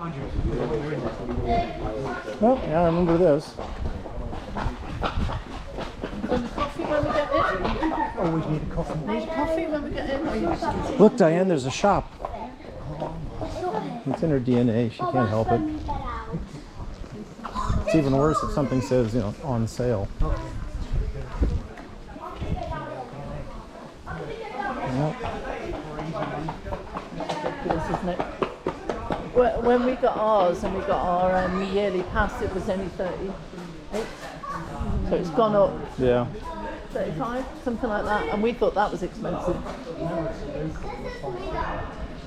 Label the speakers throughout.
Speaker 1: Oh, yeah, I remember this.
Speaker 2: Coffee when we get in?
Speaker 3: Always need a coffee.
Speaker 2: Need coffee when we get in? Or you just...
Speaker 1: Look, Diane, there's a shop. It's in her DNA. She can't help it. It's even worse if something says, you know, on sale. Yep.
Speaker 2: Isn't it? When we got ours and we got our yearly pass, it was only 38. So it's gone up.
Speaker 1: Yeah.
Speaker 2: 35, something like that, and we thought that was expensive.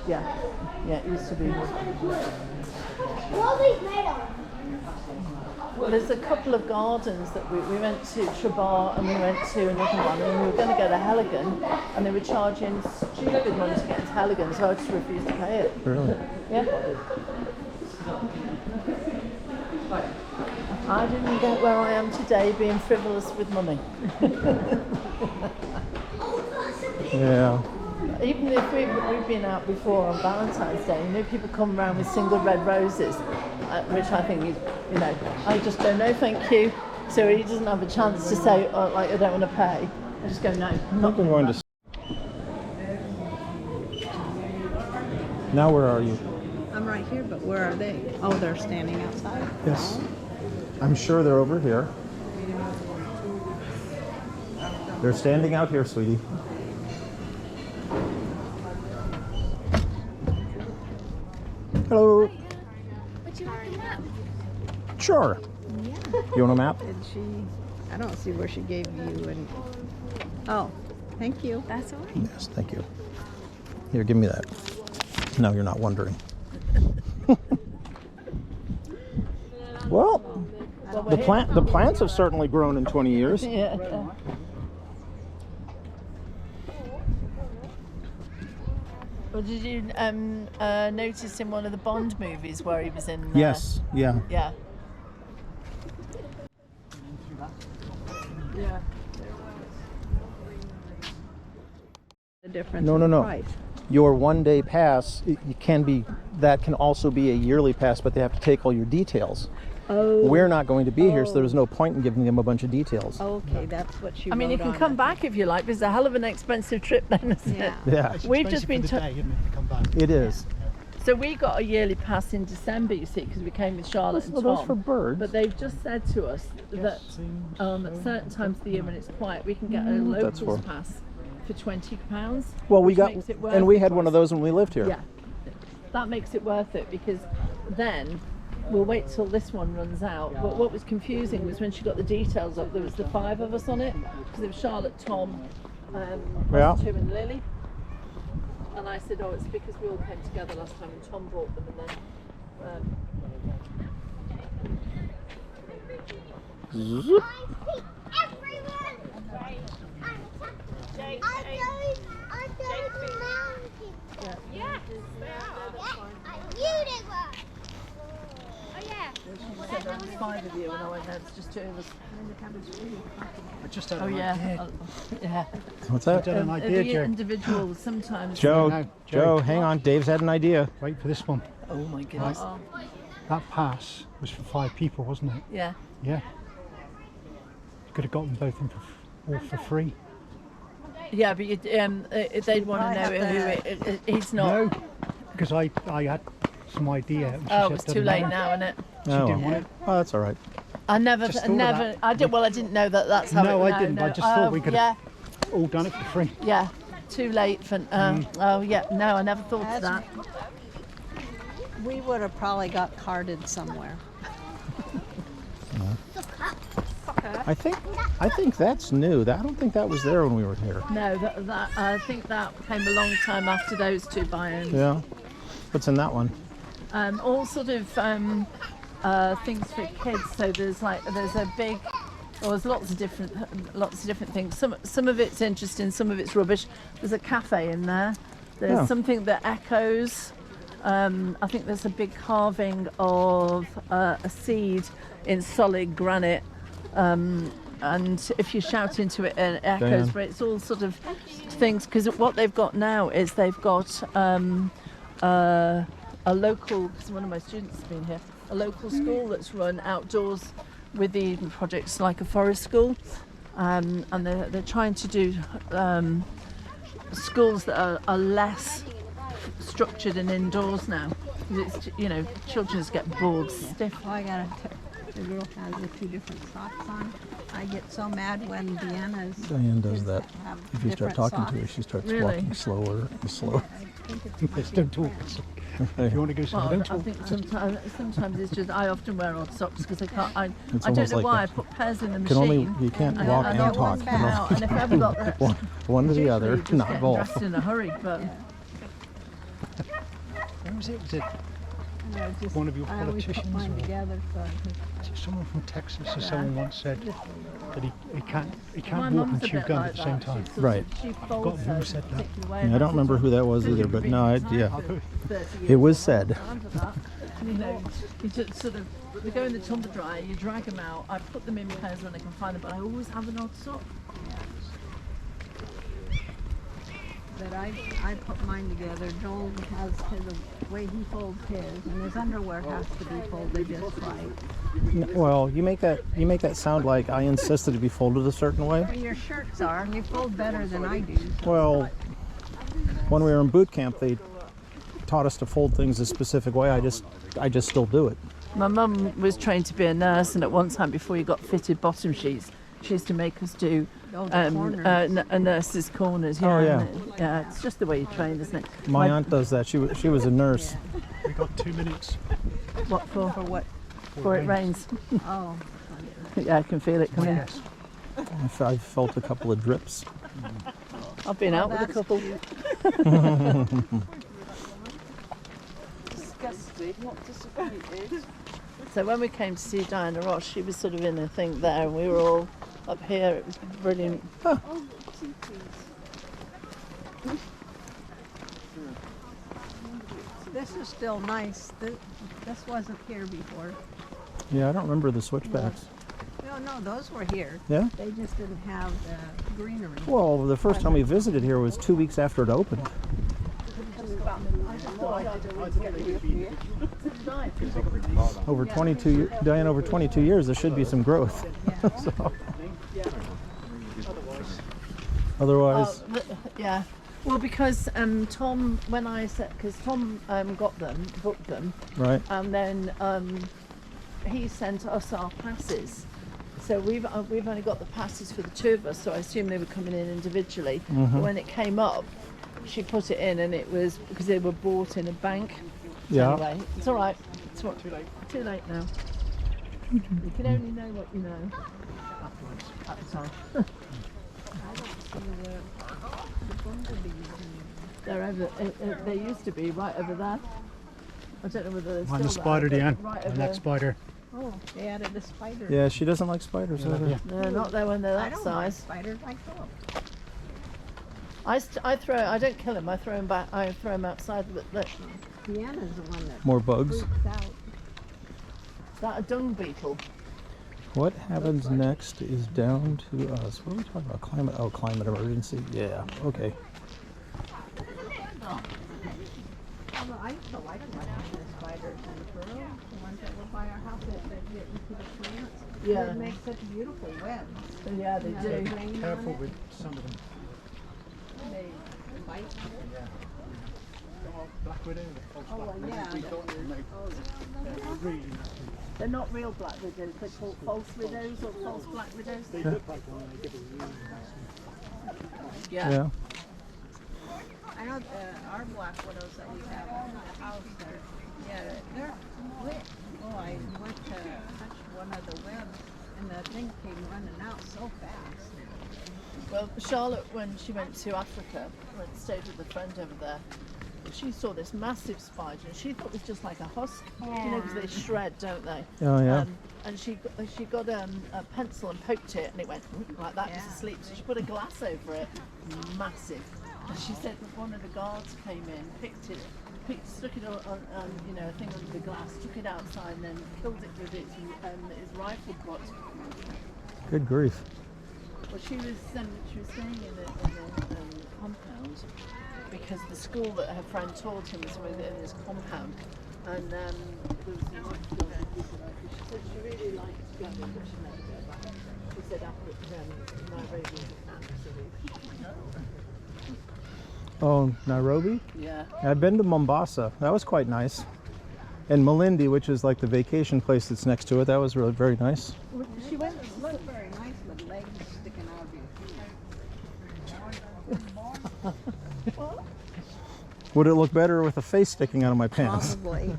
Speaker 2: Yeah, it used to be.
Speaker 4: What are these made of?
Speaker 2: Well, there's a couple of gardens that we went to, Truro, and we went to another one, and we were going to go to Halligan, and they were charging stupid money to get into Halligan, so I just refused to pay it.
Speaker 1: Really?
Speaker 2: Yeah. I didn't get where I am today being frivolous with money.
Speaker 1: Yeah.
Speaker 2: Even if we've been out before on Valentine's Day, you know, people come around with single red roses, which I think is, you know, I just go, no thank you. So he doesn't have a chance to say, oh, like, I don't want to pay. I just go, no.
Speaker 1: I'm not going to. Now where are you?
Speaker 5: I'm right here, but where are they? Oh, they're standing outside.
Speaker 1: Yes. I'm sure they're over here. They're standing out here, sweetie. Hello.
Speaker 4: Would you like a map?
Speaker 1: Sure.
Speaker 5: Yeah.
Speaker 1: You want a map?
Speaker 5: Did she? I don't see where she gave you and. Oh, thank you.
Speaker 4: That's all right.
Speaker 1: Yes, thank you. Here, give me that. No, you're not wondering. Well, the plants have certainly grown in 20 years.
Speaker 2: Yeah. Well, did you notice in one of the Bond movies where he was in?
Speaker 1: Yes. Yeah.
Speaker 2: Yeah. Yeah.
Speaker 5: The difference.
Speaker 1: No,
Speaker 5: in
Speaker 1: no, no.
Speaker 5: price.
Speaker 1: Your one-day pass, that can also be a yearly pass, but they have to take all your details.
Speaker 5: Oh.
Speaker 1: We're not going to be here, so there's no point in giving them a bunch of details.
Speaker 5: Okay, that's what she.
Speaker 2: I mean, you
Speaker 5: wrote
Speaker 2: can
Speaker 5: on
Speaker 2: come
Speaker 5: it.
Speaker 2: back if you like, but it's a hell of an expensive trip then, isn't
Speaker 5: Yeah.
Speaker 2: it?
Speaker 1: Yeah,
Speaker 2: We've just been
Speaker 3: today, isn't it, to come back?
Speaker 1: it is.
Speaker 2: So we got a yearly pass in December, you see, because we came with Charlotte and
Speaker 1: Well,
Speaker 2: Tom.
Speaker 1: those for birds.
Speaker 2: But they've just said to us that at certain times of the year when it's quiet, we can get a
Speaker 1: that's
Speaker 2: locals
Speaker 1: for-
Speaker 2: pass for £20.
Speaker 1: Well, we
Speaker 2: which
Speaker 1: got,
Speaker 2: makes it worth
Speaker 1: and we
Speaker 2: it
Speaker 1: had
Speaker 2: for
Speaker 1: one of
Speaker 2: us.
Speaker 1: those when we lived here.
Speaker 2: Yeah, that makes it worth it because then we'll wait till this one runs out. But what was confusing was when she got the details up, there was the 5 of us on it because it was Charlotte, Tom,
Speaker 1: Yeah.
Speaker 2: us 2 and Lily. And I said, oh, it's because we all came together last time and Tom bought them and then.
Speaker 1: Zoop.
Speaker 4: Yes, you did one. Oh yeah.
Speaker 2: She said there was 5 of you and I went, no, it's just 2 of us.
Speaker 3: I just had
Speaker 2: Oh
Speaker 3: an
Speaker 2: yeah,
Speaker 3: idea.
Speaker 2: yeah.
Speaker 1: What's that?
Speaker 3: Had an idea,
Speaker 2: The
Speaker 3: Joe.
Speaker 2: individuals sometimes.
Speaker 1: Joe,
Speaker 3: No,
Speaker 1: Joe,
Speaker 3: Joe.
Speaker 1: hang on. Dave's had an idea.
Speaker 3: Wait for this one.
Speaker 2: Oh my goodness. Oh,
Speaker 3: That pass was for 5 people, wasn't it?
Speaker 2: yeah.
Speaker 3: Yeah. You could have got them both in all for free.
Speaker 2: Yeah, but they'd want to know who he's not.
Speaker 3: No, because I had some idea. And she
Speaker 2: Oh,
Speaker 3: said,
Speaker 2: it's too
Speaker 3: "Doesn't
Speaker 2: late
Speaker 3: matter."
Speaker 2: now, isn't it?
Speaker 3: She
Speaker 1: Oh,
Speaker 3: didn't want it.
Speaker 1: oh, that's all right.
Speaker 2: I never,
Speaker 3: Just thought of that.
Speaker 2: I did. Well, I didn't know that. That's how.
Speaker 3: No,
Speaker 2: it,
Speaker 3: I didn't. I just thought we could
Speaker 2: Yeah,
Speaker 3: have all done it for free.
Speaker 2: yeah. Too late for. Oh yeah. No, I never thought of that.
Speaker 5: We would have probably got carded somewhere.
Speaker 1: I think that's new. I don't think that was there when we were here.
Speaker 2: No, that I think that came a long time after those 2 biomes.
Speaker 1: Yeah. What's in that one?
Speaker 2: All sort of things for kids. So there's a big. Well, there's lots of different things. Some of it's interesting, some of it's rubbish. There's a cafe in there. There's
Speaker 1: Yeah.
Speaker 2: something that echoes. I think there's a big carving of a seed in solid granite. And if you shout into it, it echoes.
Speaker 1: Damn.
Speaker 2: But it's all sort of things because what they've got now is they've got a a local, because one of my students has been here, a local school that's run outdoors with the Eden projects, like a forest school, and they're trying to do schools that are less structured and indoors now. It's, you know, children just get bored stiff.
Speaker 5: Oh, I gotta the girl has the 2 different socks on. I get so mad when Deanna's
Speaker 1: Diane does that.
Speaker 5: have
Speaker 1: If you start
Speaker 5: different
Speaker 1: talking
Speaker 5: socks.
Speaker 1: to her, she starts
Speaker 2: Really?
Speaker 1: walking slower and slower.
Speaker 5: I think it's
Speaker 3: Yes, don't talk. If you want to go somewhere,
Speaker 2: Well,
Speaker 3: don't
Speaker 2: I
Speaker 3: talk.
Speaker 2: think sometimes it's just I often wear odd socks because I can't. I don't
Speaker 1: almost
Speaker 2: know
Speaker 1: like
Speaker 2: why I
Speaker 1: that.
Speaker 2: put pairs in the
Speaker 1: Can
Speaker 2: machine.
Speaker 1: only you can't
Speaker 2: and
Speaker 1: walk
Speaker 2: I
Speaker 1: and
Speaker 2: don't
Speaker 1: talk.
Speaker 2: want them out, and if I ever got that,
Speaker 1: One or the other,
Speaker 2: usually just
Speaker 1: not
Speaker 2: get
Speaker 1: both.
Speaker 2: dressed in a hurry. But
Speaker 3: Where was it? Was it
Speaker 5: And I just,
Speaker 3: one of your
Speaker 5: I always put
Speaker 3: politicians
Speaker 5: mine
Speaker 3: or-
Speaker 5: together so I can
Speaker 3: someone from Texas or someone once said that he
Speaker 2: my
Speaker 3: can't walk
Speaker 2: mum's
Speaker 3: and
Speaker 2: a
Speaker 3: chew
Speaker 2: bit
Speaker 3: gum
Speaker 2: like
Speaker 3: at the
Speaker 2: that.
Speaker 3: same time.
Speaker 2: She sort of-
Speaker 1: Right.
Speaker 2: She
Speaker 3: God,
Speaker 2: folds
Speaker 3: who
Speaker 2: her
Speaker 3: said that?
Speaker 2: particular way.
Speaker 1: Yeah, I don't remember who that was either, but no, yeah. It was said.
Speaker 2: You know, you just sort of, they go in the tumble dryer, you drag them out. I put them in pairs when I can find them, but I always have an odd sock.
Speaker 5: But I put mine together. Joel has the way he folds his, and his underwear has to be folded just right.
Speaker 1: Well, you make that sound like I insisted to be folded a certain way.
Speaker 5: Well, your shirts are, and you fold better than I do. So
Speaker 1: Well, when we were in boot camp, they taught us to fold things a specific way. I just still do it.
Speaker 2: My mum was trained to be a nurse, and at one time, before you got fitted bottom sheets, she used to make us do
Speaker 5: corners.
Speaker 2: a nurse's corners.
Speaker 1: Oh, yeah.
Speaker 2: Yeah, it's just the way you're trained, isn't it?
Speaker 1: My aunt does that. She was a nurse.
Speaker 3: We got 2 minutes.
Speaker 2: What for?
Speaker 5: for what?
Speaker 2: Before it rains.
Speaker 5: Oh,
Speaker 2: Yeah, I can feel it coming.
Speaker 3: Yes.
Speaker 1: I've felt a couple of drips.
Speaker 2: I've been out with a
Speaker 5: that's
Speaker 2: couple. Disgusting, not disappointed. So when we came to see Diana Ross, she was sort of in a thing there, and we were all up here. It was brilliant.
Speaker 5: this is still nice. This wasn't here before.
Speaker 1: Yeah, I don't remember the switchbacks.
Speaker 5: No, those were here.
Speaker 1: Yeah?
Speaker 5: They just didn't have the greenery.
Speaker 1: Well, the first time we visited here was 2 weeks after it opened. Over 22, Diane, over 22 years, there should be some growth. So, otherwise,
Speaker 2: Yeah. Well, because Tom, when I said, because Tom got them, booked them,
Speaker 1: right?
Speaker 2: and then he sent us our passes. So we've only got the passes for the 2 of us, so I assume they were coming in individually. But when it came up, she put it in, and it was because they were bought in a bank. So
Speaker 1: Yeah.
Speaker 2: Anyway, it's all right. It's what, too late. Too late now. You can only know what you know. At the time. They're over. They used to be right over there. I don't know whether they're
Speaker 3: Mind the
Speaker 2: still
Speaker 3: spider,
Speaker 2: there,
Speaker 3: Deanne.
Speaker 2: but right
Speaker 3: And
Speaker 2: over
Speaker 3: that spider.
Speaker 5: Oh, they added a spider.
Speaker 1: Yeah, she doesn't like spiders. either.
Speaker 3: Yeah.
Speaker 2: No, not there when they're
Speaker 5: I
Speaker 2: that
Speaker 5: don't like
Speaker 2: size.
Speaker 5: spiders. I kill them.
Speaker 2: I don't kill them. I throw them back. I throw them outside. But
Speaker 5: Deanna's the one that
Speaker 1: More bugs.
Speaker 5: freaks out.
Speaker 2: is that a dung beetle?
Speaker 1: What happens next is down to us. What are we talking about? Climate? Oh, climate emergency. Yeah. Okay.
Speaker 5: Although I used to like watching the spiders in Truro, the ones that were by our house that get into the plants.
Speaker 2: Yeah.
Speaker 5: They make such beautiful webs.
Speaker 2: Yeah, they
Speaker 5: You know,
Speaker 2: do.
Speaker 5: the grain on
Speaker 3: Careful
Speaker 5: it.
Speaker 3: with some of them.
Speaker 5: They bite.
Speaker 3: Black widow, the false
Speaker 5: Oh, well, yeah.
Speaker 3: really
Speaker 2: They're not real black widows. They're called false widows or false black widows.
Speaker 3: they look like one and they give a really nice
Speaker 2: Yeah.
Speaker 1: Yeah.
Speaker 5: I know our black widows that we have in the house there. Yeah, they're quick. Oh, I went to touch one of the webs and the thing came running out so fast.
Speaker 2: Well, Charlotte, when she went to Africa, stayed with a friend over there, she saw this massive spider, and she thought it was just like a husk, you know, because they shred, don't they?
Speaker 1: Oh, yeah.
Speaker 2: And she got a pencil and poked it, and it went like that. It was
Speaker 5: Yeah.
Speaker 2: asleep, so she put a glass over it, massive. And she said that one of the guards came in, stuck it on a thing under the glass, took it outside, and then killed it with his rifle butt.
Speaker 1: Good grief.
Speaker 2: Well, she was staying in compound because the school that her friend taught him was within this compound. And there was she said she really liked going, but she never go back. She said after Nairobi was absolute.
Speaker 1: Oh, Nairobi?
Speaker 2: Yeah.
Speaker 1: I've been to Mombasa. That was quite nice. And Malindi, which is like the vacation place that's next to it, that was really very nice.
Speaker 2: She went.
Speaker 5: It looked very nice with legs sticking out of your feet.
Speaker 1: Would it look better with a face sticking out of my pants?
Speaker 5: Probably.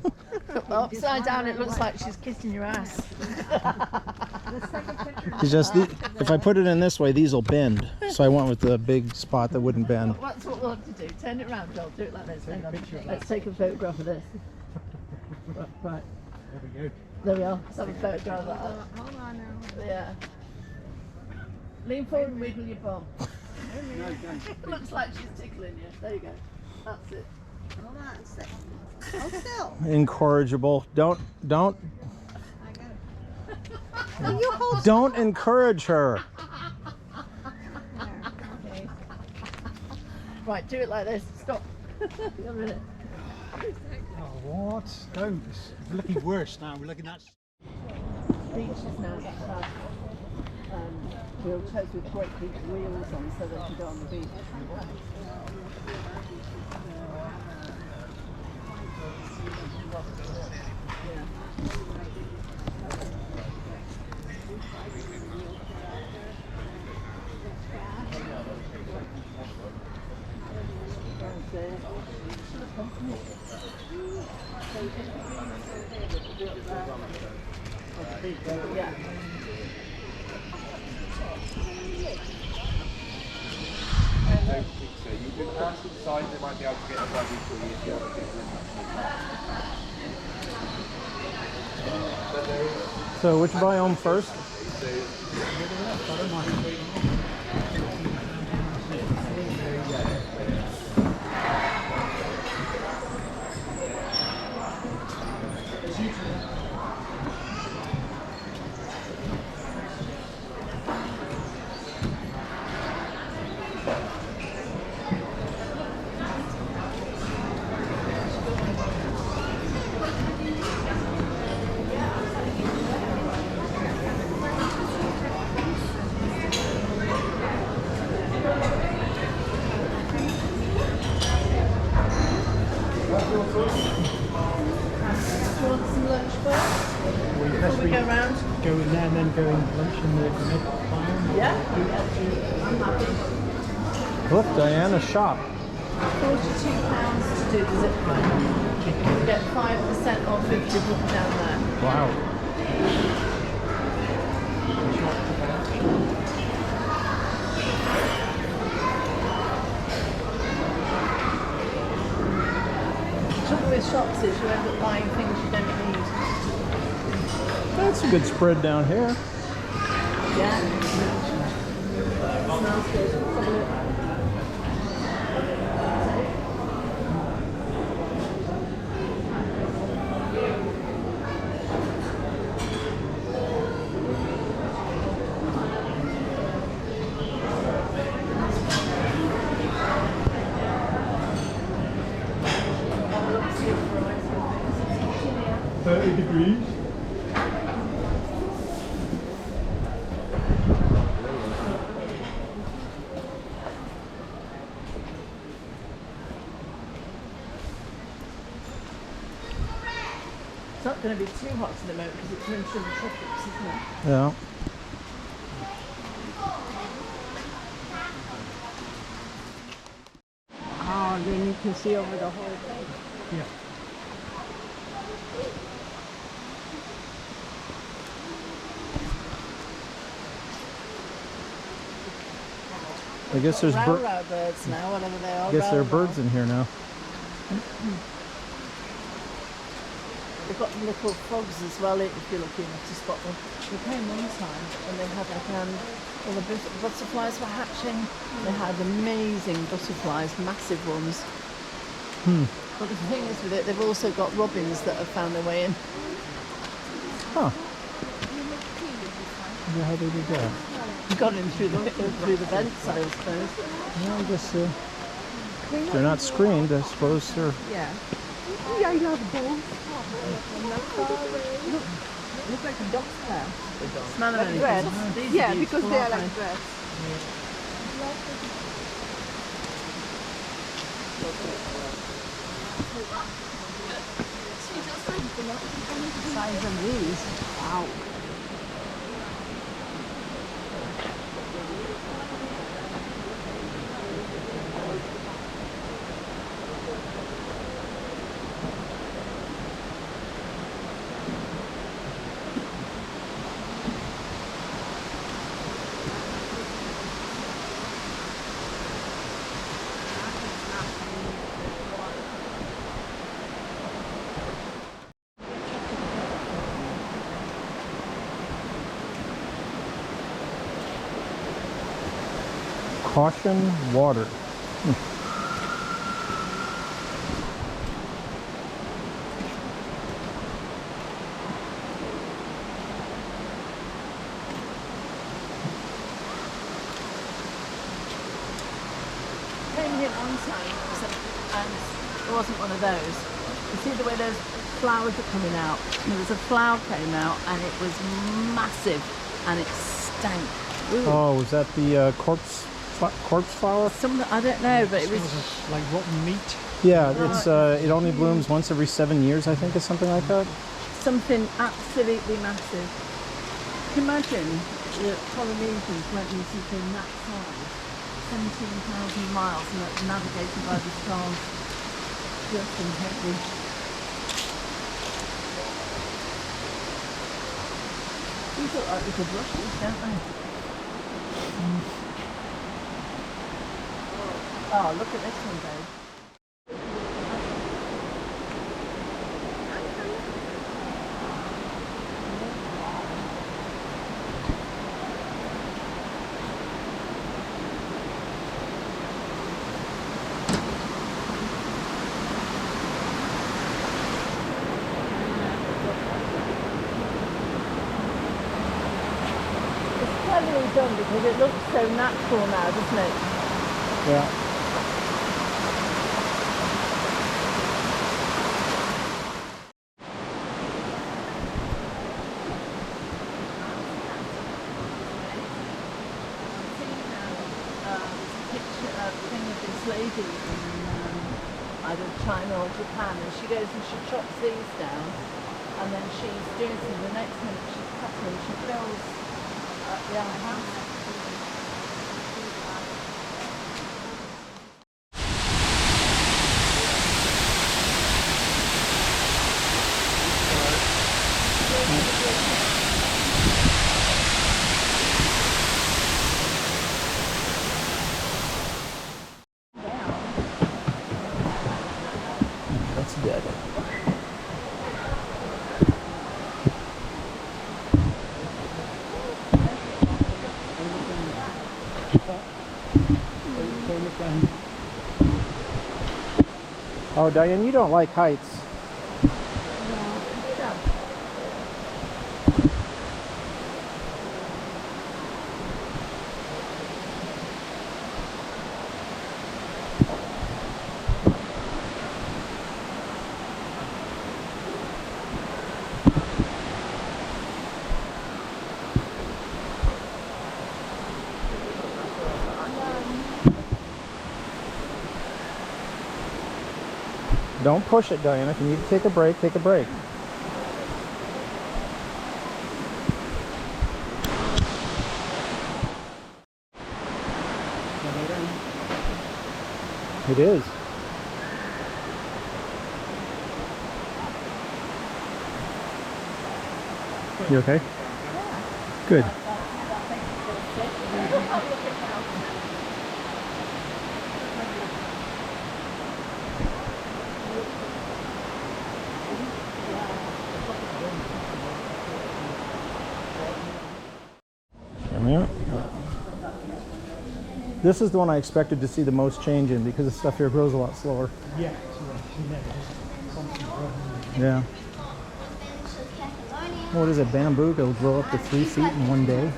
Speaker 2: Upside down, it looks like she's kissing your ass.
Speaker 1: It's just if I put it in this way, these will bend. So I went with the big spot that wouldn't bend.
Speaker 2: That's what we'll have to do. Turn it around, Joel. Do it like this. Hang on. Let's take a photograph of this. Right.
Speaker 3: There we go.
Speaker 2: There we are. Let's have a photograph of that.
Speaker 5: Hold on now.
Speaker 2: Yeah. Lean forward and wiggle your bum. Looks like she's tickling you. There you go. That's it.
Speaker 5: Hold on a second. Hold still.
Speaker 1: Incorrigible. Don't
Speaker 5: I got it. No, you hold
Speaker 1: don't encourage her.
Speaker 5: there. Okay.
Speaker 2: Right, do it like this. Stop. Wait a minute.
Speaker 3: Oh, what? Don't. It's looking worse now. We're looking at.
Speaker 2: Beaches now that have wheelchairs with great big wheels on so they can go on the beach. Yeah.
Speaker 6: I don't think so. You can ask inside, they might be able to get a buggy for you if you have a big one.
Speaker 1: So which biome first? Go in there and then go in lunch in the mid biome.
Speaker 2: Yeah? I'm happy.
Speaker 1: Look, Diana's shop.
Speaker 2: £42 to do the zip line. You get 5% off if you book down there.
Speaker 1: Wow.
Speaker 2: The trouble with shops is you end up buying things you don't need.
Speaker 1: That's a good spread down here.
Speaker 2: Yeah. Smells good. Let's have a look.
Speaker 3: Degrees.
Speaker 2: It's not going to be too hot at the moment because it's winter in the tropics, isn't it?
Speaker 1: Yeah.
Speaker 5: Oh, then you can see over the whole thing.
Speaker 3: Yeah.
Speaker 1: I guess there's
Speaker 2: Rowrow birds now, whatever they are.
Speaker 1: I guess there are
Speaker 2: Rowrow.
Speaker 1: birds in here now.
Speaker 2: They've got little frogs as well if you're lucky enough to spot them. We came one time and they had like all the butterflies were hatching. They had amazing butterflies, massive ones. But the thing is with it, they've also got robins that have found their way in.
Speaker 1: Huh. How they did that?
Speaker 2: Got in through the vents, I suppose.
Speaker 1: Yeah, I guess so. They're not screened, I suppose. They're
Speaker 5: Yeah. Yeah, you have balls. Look like a dog's house.
Speaker 2: Smell of anything.
Speaker 5: Bread.
Speaker 2: These are
Speaker 5: Yeah,
Speaker 2: beautiful,
Speaker 5: because they are
Speaker 2: aren't
Speaker 5: like bread.
Speaker 2: The size of these. Wow.
Speaker 1: caution water.
Speaker 2: Came here one time and it wasn't one of those. You see the way those flowers are coming out? There was a flower came out and it was massive and it stank. Ooh.
Speaker 1: Oh, was that the corpse flower?
Speaker 2: Some, I don't know, but it was
Speaker 3: Smells like rotten meat.
Speaker 1: Yeah, it's it only blooms once every 7 years, I think, or something like that.
Speaker 2: something absolutely massive. Can you imagine the Polynesians went into something that size, 17,000 miles, and that's navigated by the stars. Just incredible. These look like little brushes, don't they? Oh, look at this one, babe. Cleverly done because it looks so natural now, doesn't it?
Speaker 1: Yeah.
Speaker 2: Lady in either China or Japan, and she goes and she chops these down, and then she's doing something. The next minute she's cutting, she fills the house.
Speaker 1: That's dead. Oh, Diane, you don't like heights. Don't push it, Diana. If you need to take a break, take a break. It is. You okay? Good. This is the one I expected to see the most change in because the stuff here grows a lot slower.
Speaker 3: Yeah.
Speaker 1: Yeah. What is it, bamboo? It'll grow up to 3 feet in one day.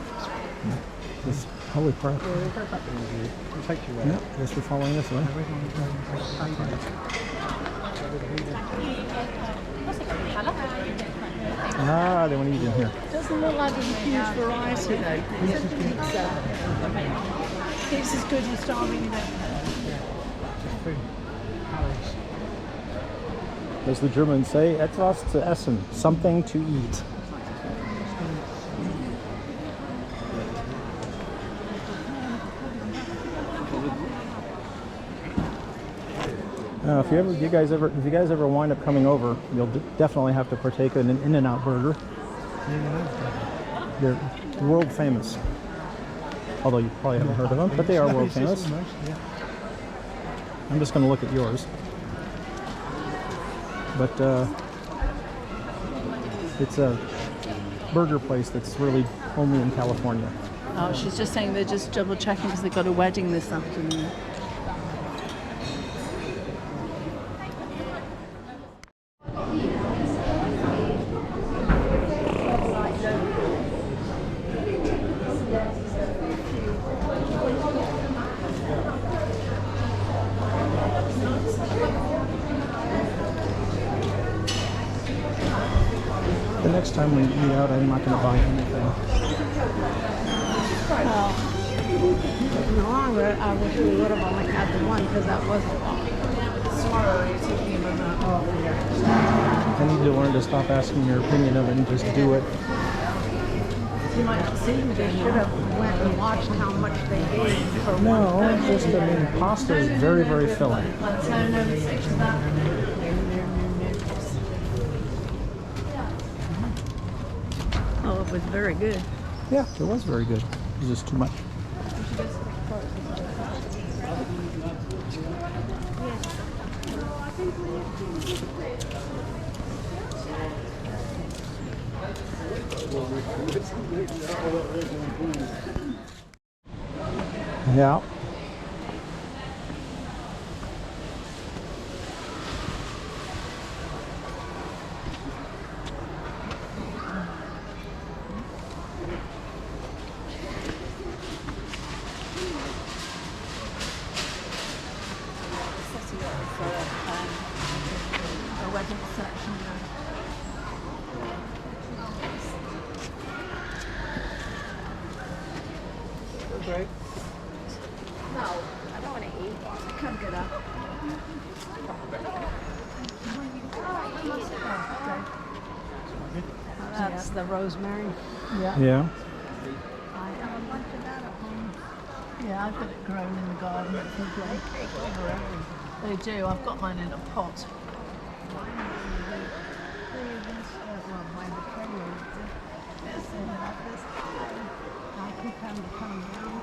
Speaker 1: This Holy crap.
Speaker 3: It takes you
Speaker 1: Yeah,
Speaker 3: there.
Speaker 1: I guess we're following this way. Ah, they want to eat in here.
Speaker 2: Doesn't look like there's a huge variety though. It's a pizza. Pizza's good, you're starving, you don't.
Speaker 1: As the Germans say, etwas zu essen, something to eat. If you guys ever wind up coming over, you'll definitely have to partake in an In-N-Out burger. They're world famous. Although you probably haven't heard of them, but they are world famous. I'm just going to look at yours. But it's a burger place that's really only in California.
Speaker 2: Oh, she's just saying they're just double checking because they've got a wedding this afternoon.
Speaker 1: The next time we meet out, I'm not going to buy anything.
Speaker 5: In the long run, I wish we would have only had the one because that wasn't long.
Speaker 1: I need to learn to stop asking your opinion of it and just do it.
Speaker 2: You might not see them
Speaker 5: They
Speaker 2: again.
Speaker 5: should have went and watched how much they gave for one.
Speaker 1: No, just pasta is very, very filling.
Speaker 2: Let's turn over the section back.
Speaker 5: Oh, it was very good.
Speaker 1: Yeah, it was very good. It was just too much. Yeah.
Speaker 2: The wedding section.
Speaker 5: I don't want to eat. Come get up. That's the rosemary.
Speaker 2: Yeah.
Speaker 1: Yeah.
Speaker 5: I have a bunch of that at home.
Speaker 2: Yeah, I've got it grown in the garden at Truro. They do. I've got mine in a pot.
Speaker 5: I keep having to come down.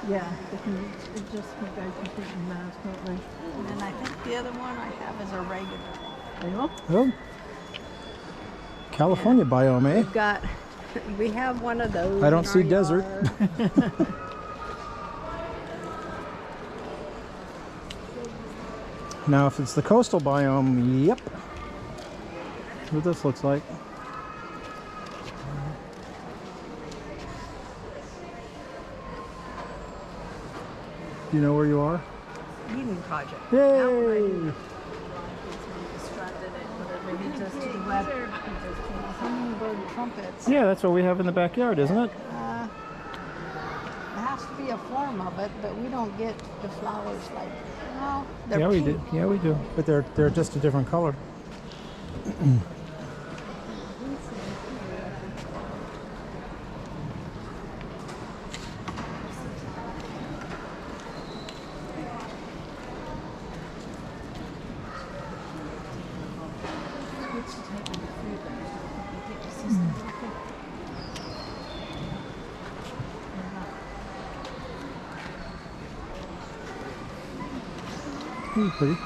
Speaker 2: Yeah, it just can go completely mad, can't they?
Speaker 5: And then I think the other one I have is oregano.
Speaker 2: There you are.
Speaker 1: Oh. California biome, eh?
Speaker 5: We have one of those.
Speaker 1: I don't
Speaker 5: in
Speaker 1: see
Speaker 5: our
Speaker 1: desert.
Speaker 5: yard.
Speaker 1: Now, if it's the coastal biome, yep. That's what this looks like. Do you know where you are?
Speaker 5: Eden Project.
Speaker 1: Yay!
Speaker 5: Hummingbird trumpets.
Speaker 1: Yeah, that's what we have in the backyard, isn't it?
Speaker 5: There has to be a form of it, but we don't get the flowers like. No, they're
Speaker 1: Yeah, we
Speaker 5: pink.
Speaker 1: do. Yeah, we do. But they're just a different color. Pretty.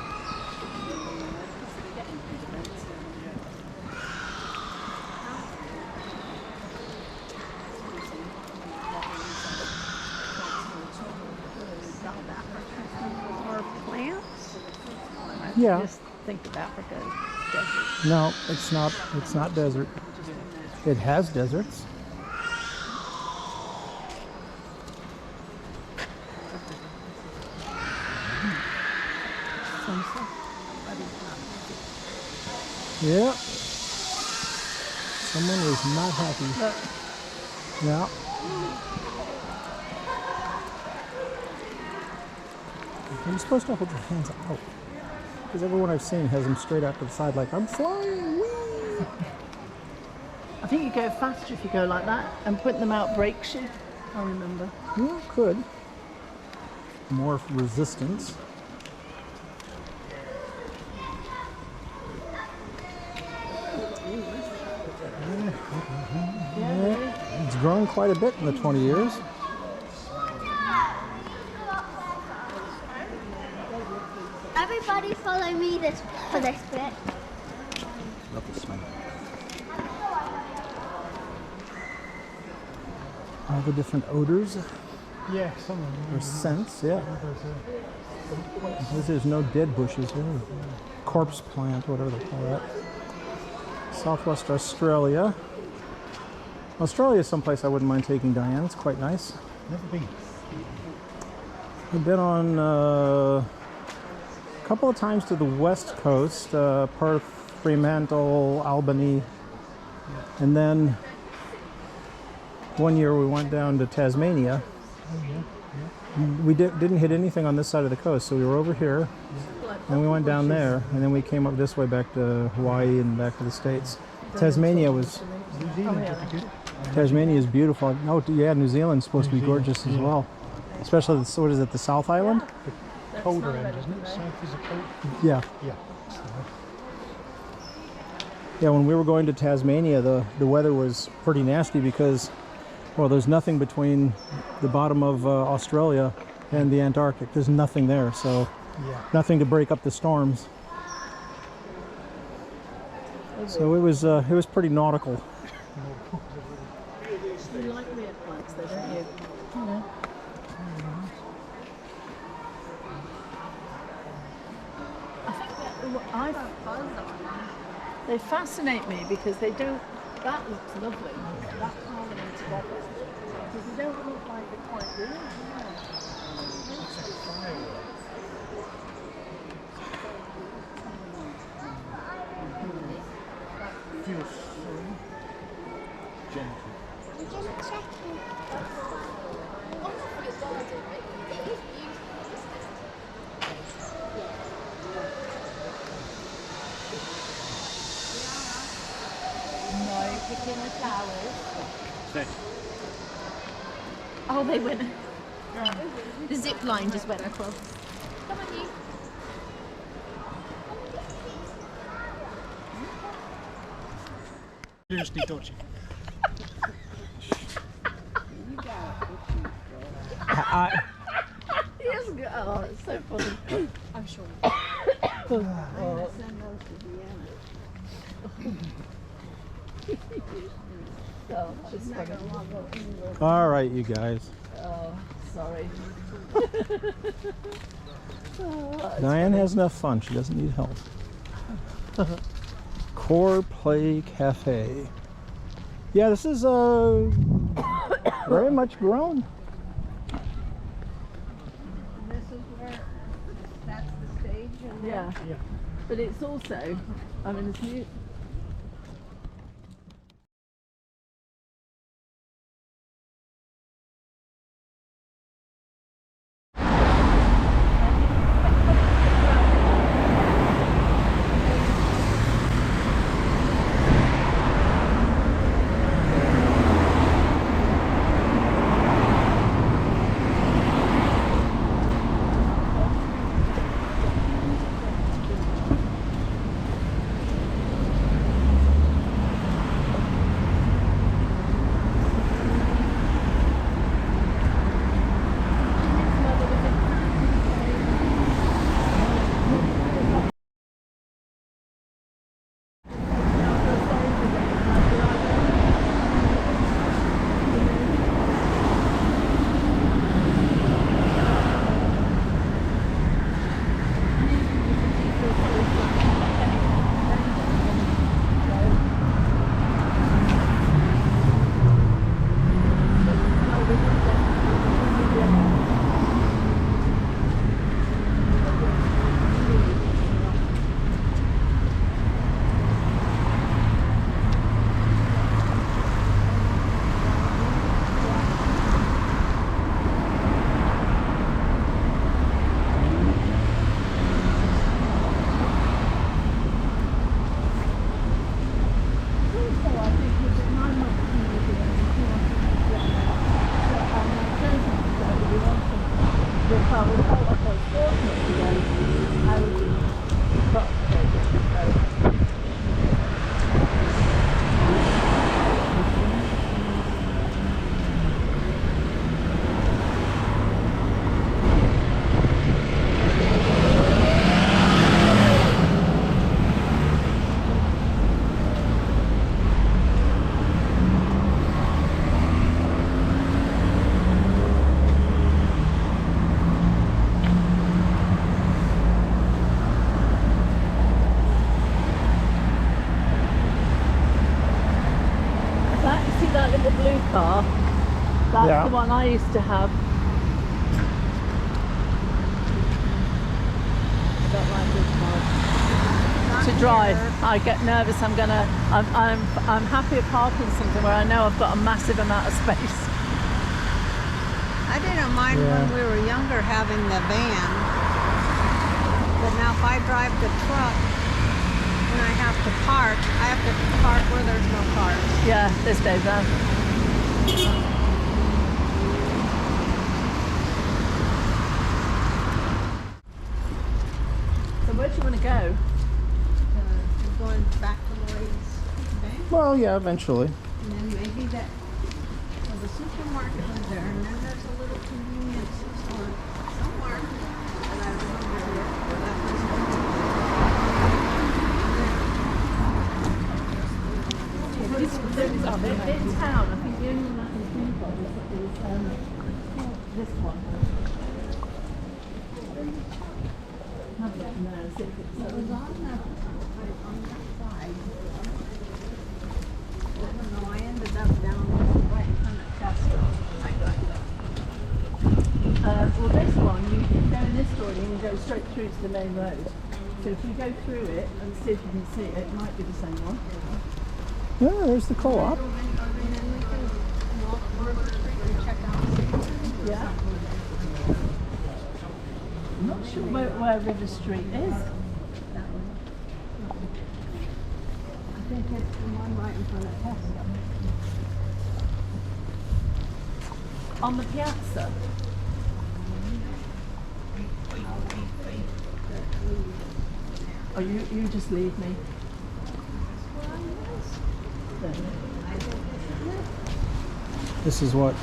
Speaker 5: Or plants.
Speaker 1: Yeah.
Speaker 5: Just think of Africa as desert.
Speaker 1: No, it's not. It's not desert. It has deserts. Yeah. Someone is not happy.
Speaker 2: Look.
Speaker 1: Yeah. You're supposed to hold your hands out. Because everyone I've seen has them straight out to the side like, I'm flying, whee!
Speaker 2: I think you go faster if you go like that, and putting them out breaks you. I remember.
Speaker 1: Yeah, could. More resistance. Yeah, it's grown quite a bit in the 20 years.
Speaker 4: Everybody follow me for this bit.
Speaker 1: Love the smell. All the different odors
Speaker 3: Yeah, some of them.
Speaker 1: or scents, yeah. There's no dead bushes here. Corpse plant, whatever they call that. Southwest Australia. Australia is someplace I wouldn't mind taking Diane. It's quite nice.
Speaker 3: Never been.
Speaker 1: I've been on a couple of times to the west coast, Perth, Fremantle, Albany, and then one year we went down to Tasmania. We didn't hit anything on this side of the coast, so we were over here, and we went down there, and then we came up this way back to Hawaii and back to the States. Tasmania was
Speaker 3: New Zealand would be good.
Speaker 1: Tasmania is beautiful. Oh, yeah, New Zealand's supposed to be gorgeous as well, especially what is it, the South Island?
Speaker 3: Colder end, isn't it? South is a cold.
Speaker 1: Yeah.
Speaker 3: Yeah.
Speaker 1: Yeah, when we were going to Tasmania, the weather was pretty nasty because, well, there's nothing between the bottom of Australia and the Antarctic. There's nothing there, so
Speaker 3: Yeah.
Speaker 1: nothing to break up the storms. So it was pretty nautical.
Speaker 2: You like weird plants, though, don't you? You know. I think they fascinate me because they don't. That looks lovely. That harmony together. Because they don't look like they're quite real.
Speaker 3: Feels so gentle.
Speaker 4: I'm just checking.
Speaker 2: No, picking the flowers.
Speaker 6: Stay.
Speaker 2: Oh, they went. The zip line just went across. Come on, you.
Speaker 3: Seriously dodgy.
Speaker 2: Yes, oh, it's so funny. I'm sure. Oh, just funny.
Speaker 1: All right, you guys.
Speaker 2: Oh, sorry.
Speaker 1: Diane has enough fun. She doesn't need help. Core Play Cafe. Yeah, this is very much grown.
Speaker 5: This is where, that's the stage and
Speaker 2: Yeah.
Speaker 3: Yeah.
Speaker 2: But it's also, I mean, it's new. that little blue car, that's
Speaker 1: Yeah.
Speaker 2: the one I used to have. I don't like this car. To drive, I get nervous. I'm happy at parking something where I know I've got a massive amount of space.
Speaker 5: I didn't mind
Speaker 1: Yeah.
Speaker 5: when we were younger having the van, but now if I drive the truck and I have to park, I have to park where there's no cars.
Speaker 2: Yeah, this day van. So where do you want to go?
Speaker 5: I'm going back to Lloyd's Bank,
Speaker 1: Well, yeah, eventually.
Speaker 5: and then maybe that. Well, the supermarket was there, and then there's a little convenience store somewhere that I remember here. Where that
Speaker 2: In town, I think the only one I can think of is this one. Have a look now, see if it's
Speaker 5: was on that side. I don't know. I ended up down right in front of Tesco.
Speaker 2: well, this one, you go in this door and you go straight through to the main road. So if you go through it and see if you can see it, it might be the same one.
Speaker 1: Yeah, there's the co-op.
Speaker 2: Yeah. I'm not sure where River Street is.
Speaker 5: I think it's the one right in front of Tesco.
Speaker 2: On the piazza. Oh, you just leave me.
Speaker 1: This is what?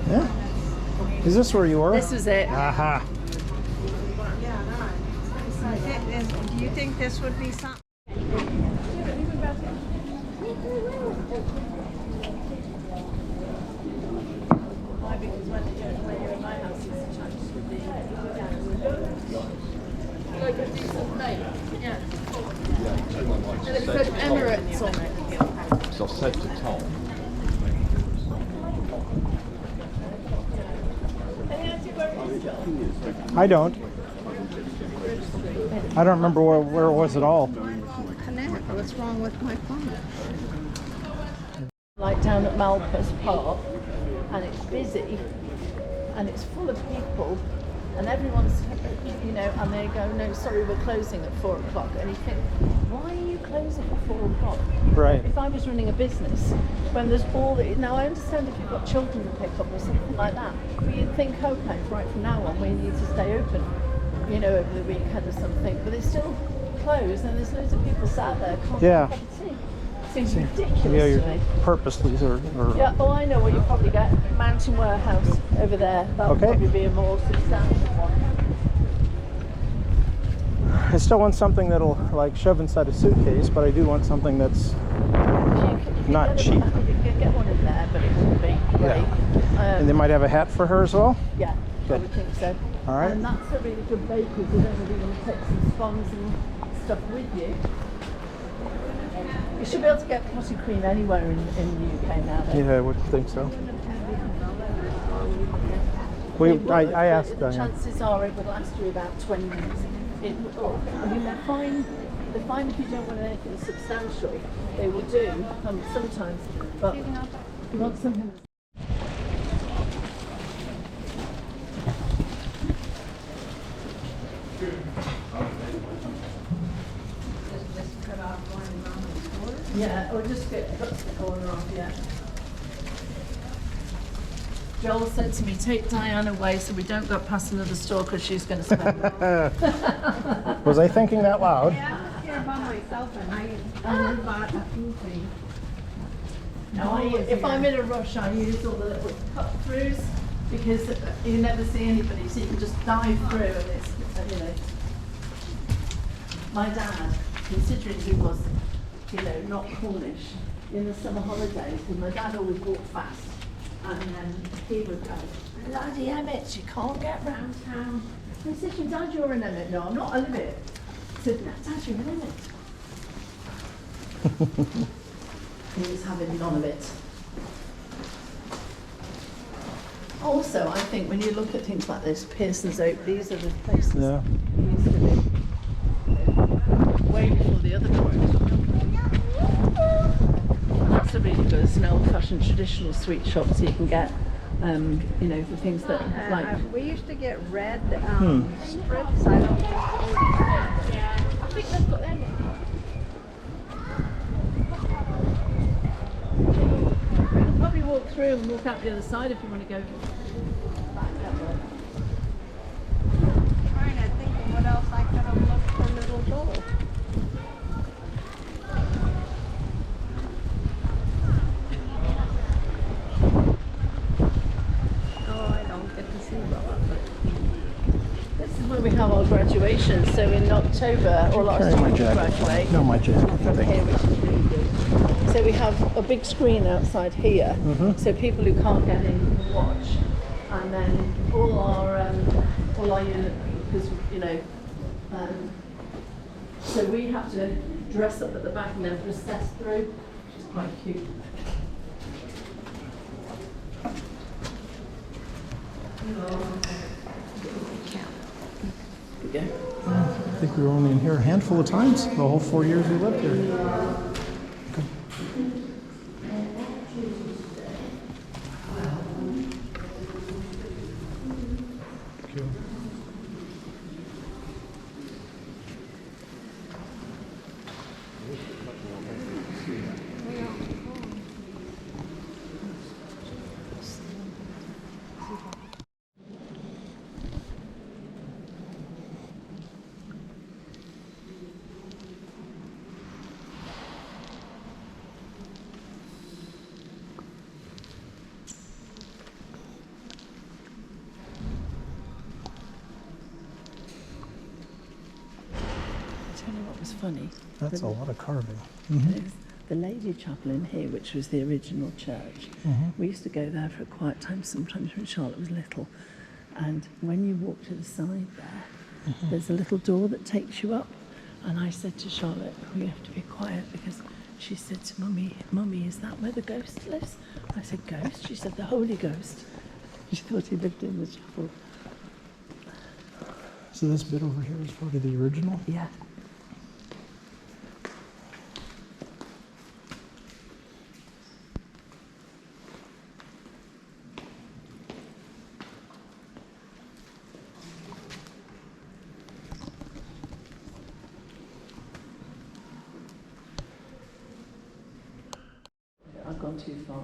Speaker 1: Yeah. Is this where you were?
Speaker 2: This was it.
Speaker 1: Aha.
Speaker 5: Do you think this would be something?
Speaker 2: Emirates on it.
Speaker 6: So I've said to Tom,
Speaker 1: I don't. I don't remember where it was at all.
Speaker 5: Connect. What's wrong with my phone?
Speaker 2: Like down at Malpas Park, and it's busy, and it's full of people, and everyone's, you know, and they go, no, sorry, we're closing at 4 o'clock. And you think, why are you closing at 4 o'clock?
Speaker 1: Right.
Speaker 2: If I was running a business, when there's all the, now I understand if you've got children to pick up or something like that, but you'd think, okay, right from now on we need to stay open, you know, over the weekend or something, but it's still closed and there's loads of people sat there, can't
Speaker 1: Yeah.
Speaker 2: have a cup of tea. Seems ridiculous
Speaker 1: Yeah,
Speaker 2: to
Speaker 1: you're
Speaker 2: me.
Speaker 1: purposely or
Speaker 2: Yeah, oh, I know what you probably get. Mountain Warehouse over there. That would
Speaker 1: Okay.
Speaker 2: probably be a more substantial one.
Speaker 1: I still want something that'll like shove inside a suitcase, but I do want something that's
Speaker 2: If you
Speaker 1: Not
Speaker 2: get
Speaker 1: cheap.
Speaker 2: You could get one in there, but it wouldn't be great.
Speaker 1: and they might have a hat for her as well.
Speaker 2: Yeah, I
Speaker 1: Good.
Speaker 2: would think so.
Speaker 1: All right.
Speaker 2: And that's a really good bakery if you don't really want to take some scones and stuff with you. You should be able to get potty cream anywhere in the UK now. Though.
Speaker 1: Yeah, I would think so.
Speaker 2: It would,
Speaker 1: I
Speaker 2: but
Speaker 1: asked
Speaker 2: the
Speaker 1: Diane.
Speaker 2: chances are it would last you about 20 minutes. I mean, they're fine. They're fine if you don't want anything substantial. They will do sometimes, but not something. Yeah, or just cut the corner off, yeah. Joel said to me, take Diane away so we don't go past another store because she's going to spend it.
Speaker 1: Was I thinking that loud?
Speaker 5: Yeah, I was here by myself and I bought a few things.
Speaker 2: No, if I'm in a rush, I use all the little cut-throughs because you never see anybody, so you can just dive through and it's, you know. My dad, considering he was, you know, not Cornish, in the summer holidays, and my dad always walked fast, and then he would go, bloody Emmett, you can't get round town. And he said, your dad, you're an Emmett. No, I'm not an Emmett. I said, no, Dad, you're an Emmett. He was having none of it. Also, I think when you look at things like this, Pearson's Oak, these are the places
Speaker 1: Yeah.
Speaker 2: he used to live. Way before the other doors. That's a really good, it's an old-fashioned traditional sweet shop, so you can get, you know, the things that like.
Speaker 5: We used to get red strips. I don't know.
Speaker 2: I think they've got them. You can probably walk through and walk out the other side if you want to go back that way.
Speaker 5: Trying to think of what else I could have looked for little Joel. Oh, I don't get to see Bella.
Speaker 2: This is where we have our graduation. So in October, all our
Speaker 1: Carry my
Speaker 2: students
Speaker 1: jacket.
Speaker 2: graduate
Speaker 1: No, my jacket.
Speaker 2: from
Speaker 1: Thank
Speaker 2: here,
Speaker 1: you.
Speaker 2: which is really good. So we have a big screen outside here, so people who can't get in can watch, and then all our unit, because you know, so we have to dress up at the back and then process through, which is quite cute. There we go.
Speaker 1: I think we were only in here a handful of times the whole 4 years we lived here. Okay. Cool.
Speaker 2: Tell you what was funny.
Speaker 1: That's a lot of carving.
Speaker 2: There's the Lady Chapel in here, which was the original church. We used to go there for a quiet time sometimes when Charlotte was little. And when you walk to the side there, there's a little door that takes you up. And I said to Charlotte, we have to be quiet because she said to Mummy, Mummy, is that where the ghost lives? I said, ghost? She said, the Holy Ghost. She thought he lived in the chapel.
Speaker 1: So this bit over here is probably the original?
Speaker 2: Yeah. I've gone too far.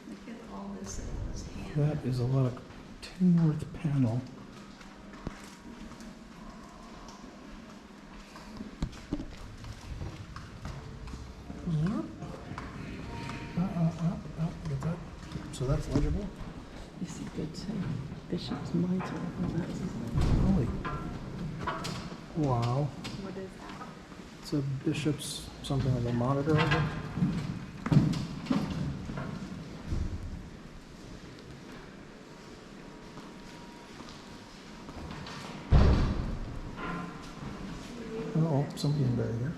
Speaker 5: Look at all this in his hand.
Speaker 1: That is a lot of Tinworth panel. Yep. Get that. So that's legible?
Speaker 2: This is good too. Bishop's mitre. Oh, that's
Speaker 1: Holy. Wow.
Speaker 5: What is that?
Speaker 1: It's a bishop's something like a monitor, I think. Oh, somebody in there here.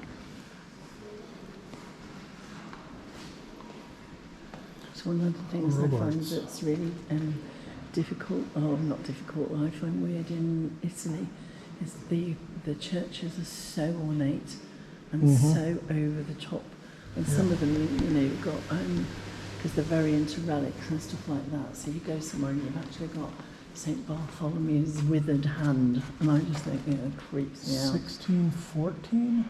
Speaker 2: one of the things I find
Speaker 1: Robots.
Speaker 2: that's really difficult, or not difficult, I find weird in Italy, is the churches are so ornate and so over the top. And some of them, you know, you've got, because they're very into relics and stuff like that, so you go somewhere and you've actually got St. Bartholomew's withered hand, and I just think, it creeps me out.
Speaker 1: 1614?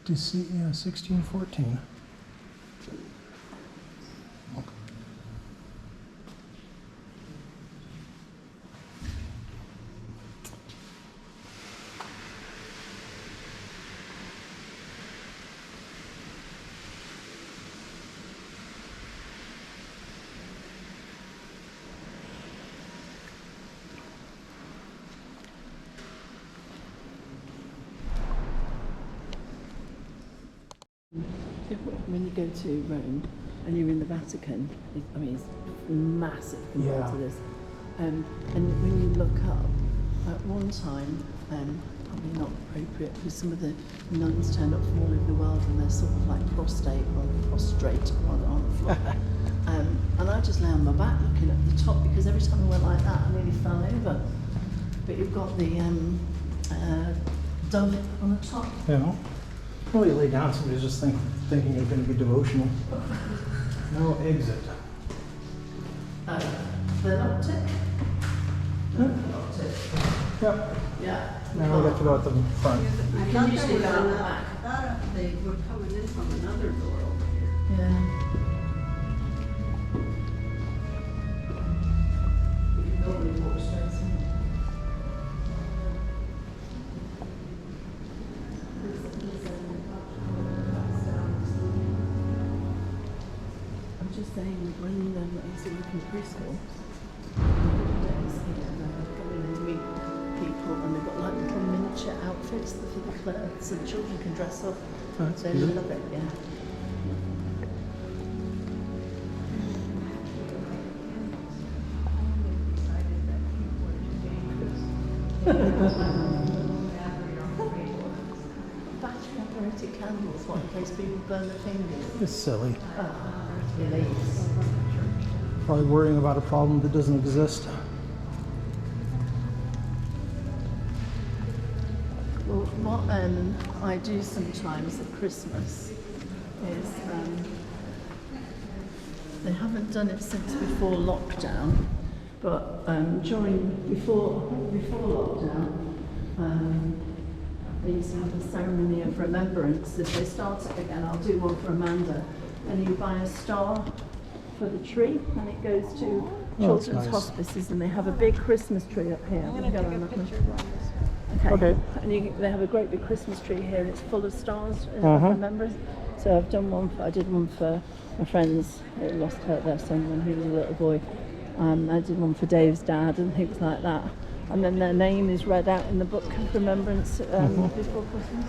Speaker 1: Yeah, 1614.
Speaker 2: When you go to Rome and you're in the Vatican, I mean, it's massive compared
Speaker 1: Yeah.
Speaker 2: to this. And when you look up, at one time, probably not appropriate, because some of the nuns turned up from all over the world and they're sort of like prostrate on the floor. And I just lay on my back looking at the top, because every time I went like that, I nearly fell over. But you've got the dove on the top.
Speaker 1: Yeah. Well, you lay down, somebody's just thinking you're going to be devotional. No exit.
Speaker 2: The optic. Optic.
Speaker 1: Yep.
Speaker 2: Yeah.
Speaker 1: Now we get to go at the front.
Speaker 2: You can usually go on the back.
Speaker 5: I thought they were coming in from another door over here.
Speaker 2: Yeah. You can normally walk straight in. I'm just saying, when I used to work in preschool, days here, and I go in and meet people, and they've got like little miniature outfits for the clothes, so the children can dress up.
Speaker 1: That's
Speaker 2: So they
Speaker 1: good.
Speaker 2: love it, yeah. Battery operated candles, what, in case people burn their fingers?
Speaker 1: It's silly.
Speaker 2: Reliefs.
Speaker 1: Probably worrying about a problem that doesn't exist.
Speaker 2: Well, what I do sometimes at Christmas is, they haven't done it since before lockdown, but before lockdown, they used to have a ceremony of remembrance. If they start it again, I'll do one for Amanda. And you buy a star for the tree, and it goes to children's
Speaker 1: nice.
Speaker 2: hospices, and they have a big Christmas tree up here. I'm going to take a picture of this.
Speaker 1: Okay.
Speaker 2: And they have a great big Christmas tree here, and it's full of stars of remembrance. So I've done one. I did one for my friends who lost their son when he was a little boy. I did one for Dave's dad and things like that. And then their name is read out in the book of remembrance before Christmas.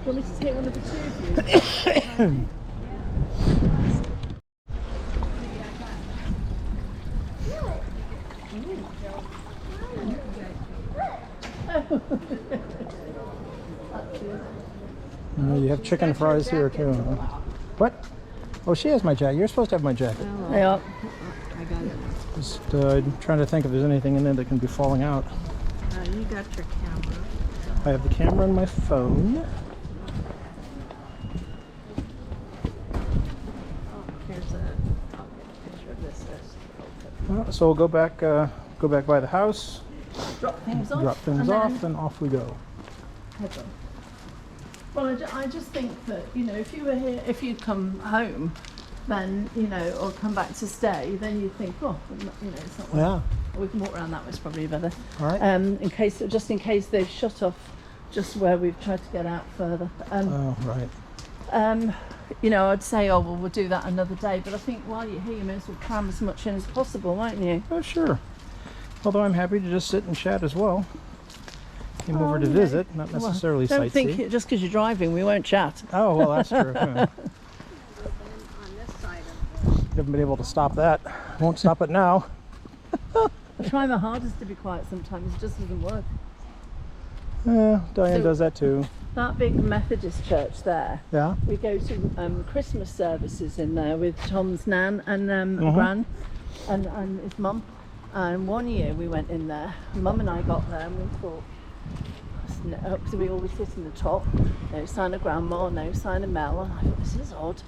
Speaker 2: Do you want me to take one of the two of you?
Speaker 1: You have chicken fries here too. Huh? What? Oh, she has my jacket. You're supposed to have my jacket.
Speaker 2: Yeah.
Speaker 5: I got it.
Speaker 1: Just trying to think if there's anything in there that can be falling out.
Speaker 5: You got your camera.
Speaker 1: I have the camera and my phone.
Speaker 5: Here's I'll get a picture of this.
Speaker 1: So we'll go back by the house,
Speaker 2: Drop things off.
Speaker 1: drop things
Speaker 2: and
Speaker 1: off,
Speaker 2: then
Speaker 1: and off we go.
Speaker 2: head on. Well, I just think that, if you were here, if you'd come home, then, or come back to stay, then you'd think, oh, it's not.
Speaker 1: Yeah.
Speaker 2: We can walk around that way, it's probably better.
Speaker 1: All right.
Speaker 2: Just in case they've shut off just where we've tried to get out further.
Speaker 1: Oh, right.
Speaker 2: I'd say, oh, well, we'll do that another day. But I think while you're here, you may as well cram as much in as possible, won't you?
Speaker 1: Oh, sure. Although I'm happy to just sit and chat as well. Came over to visit, not necessarily
Speaker 2: Don't
Speaker 1: sightsee.
Speaker 2: think just because you're driving, we won't chat.
Speaker 1: Oh, well, that's true. Yeah.
Speaker 5: On this side of the
Speaker 1: Haven't been able to stop that. Won't stop it now.
Speaker 2: I try my hardest to be quiet sometimes, it just doesn't work.
Speaker 1: Yeah, Diane
Speaker 2: So-
Speaker 1: does that too.
Speaker 2: That big Methodist church there.
Speaker 1: Yeah.
Speaker 2: We go to Christmas services in there with Tom's nan and gran and his mum. And one year we went in there. Mum and I got there and we thought, because we always sit in the top. No sign of Grandma, no sign of Mel. And I thought, this is odd.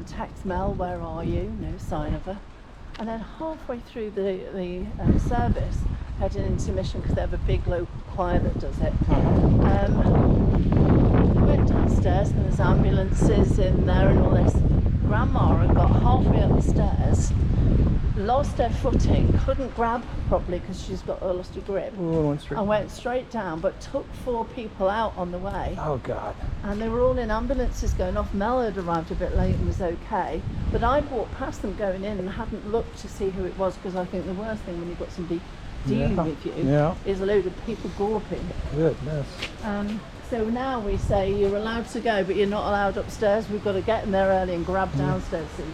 Speaker 2: Text Mel, where are you? No sign of her. And then halfway through the service, heading into mission because they have a big local choir that does it. Went downstairs and there's ambulances in there and all this. Grandma had got halfway up the stairs, lost her footing, couldn't grab properly because she's got lost her grip, and went straight down, but took 4 people out on the way.
Speaker 1: Oh God.
Speaker 2: And they were all in ambulances going off. Mel had arrived a bit late and was okay, but I walked past them going in and hadn't looked to see who it was, because I think the worst thing when you've got somebody dealing with you is a load of people gawping.
Speaker 1: Goodness.
Speaker 2: So now we say you're allowed to go, but you're not allowed upstairs. We've got to get in there early and grab downstairs seats.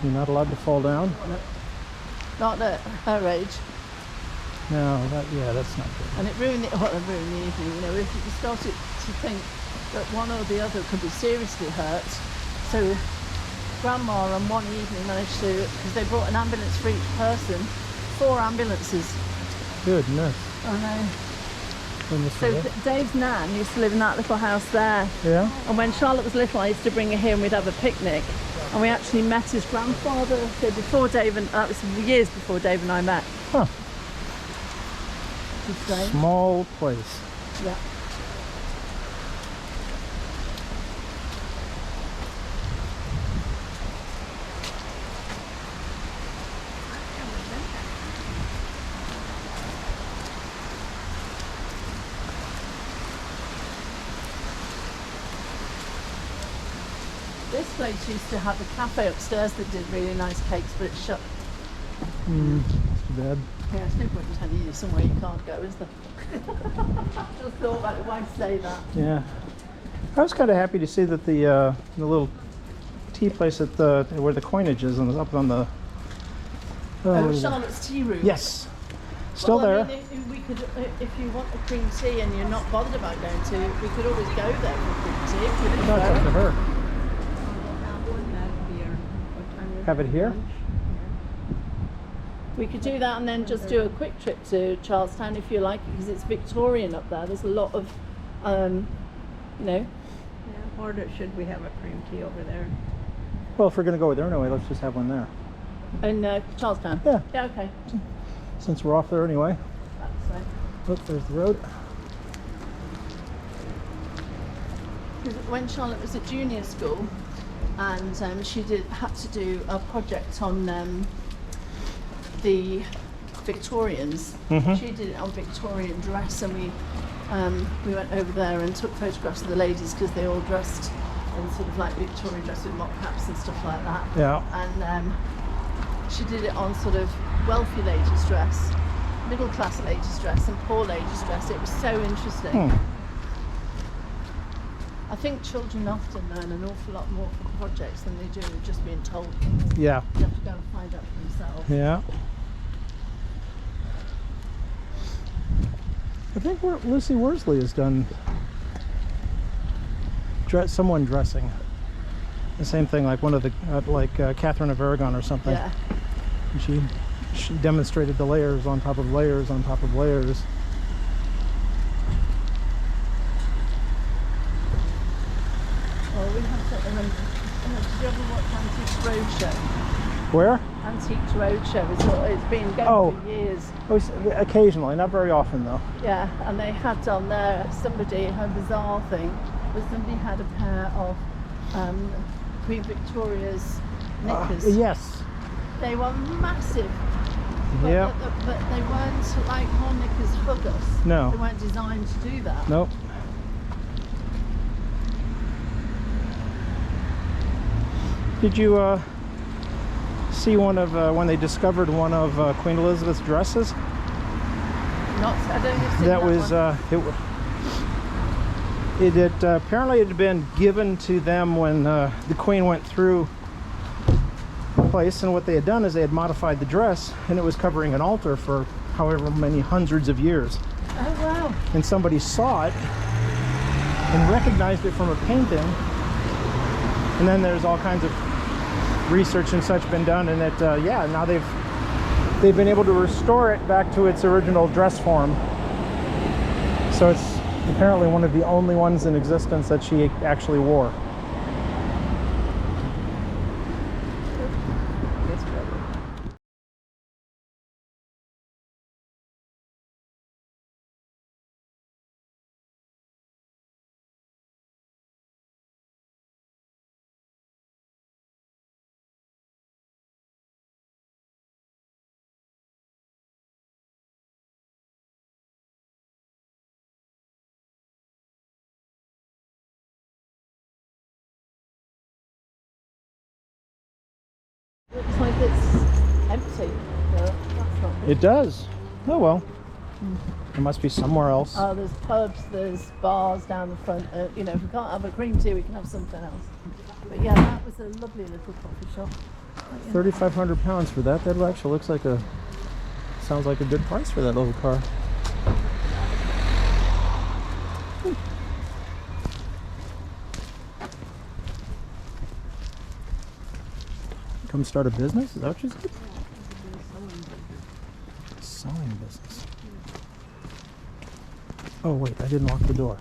Speaker 1: You're not allowed to fall down?
Speaker 2: No. Not at her age.
Speaker 1: No, that's not good.
Speaker 2: And it ruined the evening. You know, if you started to think that one or the other could be seriously hurt. So Grandma on one evening managed to, because they brought an ambulance for each person, 4 ambulances.
Speaker 1: Goodness.
Speaker 2: I know.
Speaker 1: Goodness.
Speaker 2: So Dave's nan used to live in that little house there.
Speaker 1: Yeah.
Speaker 2: And when Charlotte was little, I used to bring her here and we'd have a picnic. And we actually met his grandfather. So before Dave, and that was years before Dave and I met.
Speaker 1: Huh.
Speaker 2: Great.
Speaker 1: Small place.
Speaker 2: Yeah. This place used to have a cafe upstairs that did really nice cakes, but it's shut.
Speaker 1: That's too bad.
Speaker 2: Yeah, it's no point in telling you somewhere you can't go, is there? Just thought about it. Why say that?
Speaker 1: Yeah. I was kind of happy to see that the little tea place at the where the coinage is and up on the.
Speaker 2: Charlotte's tea room.
Speaker 1: Yes. Still
Speaker 2: well,
Speaker 1: there.
Speaker 2: I mean, we could, if you want a cream tea and you're not bothered about going to, we could always go there for cream tea if you
Speaker 1: No, it's up to
Speaker 2: prefer.
Speaker 1: her. Have it here?
Speaker 2: We could do that and then just do a quick trip to Charlestown if you like, because it's Victorian up there. There's a lot of, you know.
Speaker 5: Yeah, or should we have a cream tea over there?
Speaker 1: Well, if we're going to go there anyway, let's just have one there.
Speaker 2: In Charlestown?
Speaker 1: Yeah.
Speaker 2: Yeah, okay.
Speaker 1: Since we're off there anyway.
Speaker 2: That's right.
Speaker 1: Look, there's the road.
Speaker 2: When Charlotte was at junior school, and she had to do a project on the Victorians. She did it on Victorian dress, and we went over there and took photographs of the ladies because they all dressed in sort of like Victorian dress with mock caps and stuff like that.
Speaker 1: Yeah.
Speaker 2: And she did it on sort of wealthy ladies' dress, middle class ladies' dress, and poor ladies' dress. It was so interesting. I think children often learn an awful lot more from projects than they do just being told.
Speaker 1: Yeah.
Speaker 2: You have to go and find out for themselves.
Speaker 1: Yeah. I think Lucy Worsley has done someone dressing. The same thing, like one of the Catherine of Aragon or something.
Speaker 2: Yeah.
Speaker 1: And she demonstrated the layers on top of layers on top of layers.
Speaker 2: Well, we have to. Did you ever watch Antiques Roadshow?
Speaker 1: Where?
Speaker 2: Antiques Roadshow. It's been going for years.
Speaker 1: Occasionally, not very often though.
Speaker 2: Yeah, and they had on there a bizarre thing, where somebody had a pair of Queen Victoria's knickers.
Speaker 1: Yes.
Speaker 2: They were massive. But,
Speaker 1: Yeah.
Speaker 2: but they weren't like our knickers hug us.
Speaker 1: No.
Speaker 2: They weren't designed to do that.
Speaker 1: Nope. Did you see one of when they discovered one of Queen Elizabeth's dresses?
Speaker 2: I don't know if
Speaker 1: That was
Speaker 2: one.
Speaker 1: apparently it had been given to them when the Queen went through the place, and what they had done is they had modified the dress, and it was covering an altar for however many hundreds of years.
Speaker 2: Oh wow.
Speaker 1: And somebody saw it and recognized it from a painting. And then there's all kinds of research and such been done, and it yeah, now they've been able to restore it back to its original dress form. So it's apparently one of the only ones in existence that she actually wore.
Speaker 2: Looks like it's empty. No, that's not good.
Speaker 1: It does. Oh well. It must be somewhere else.
Speaker 2: Oh, there's pubs, there's bars down the front. You know, if we can't have a cream tea, we can have something else. But yeah, that was a lovely little coffee shop.
Speaker 1: 3,500 pounds for that. That actually looks like sounds like a good price for that little car. Come start a business? Is that what you said? Sewing business. Oh wait, I didn't lock the door.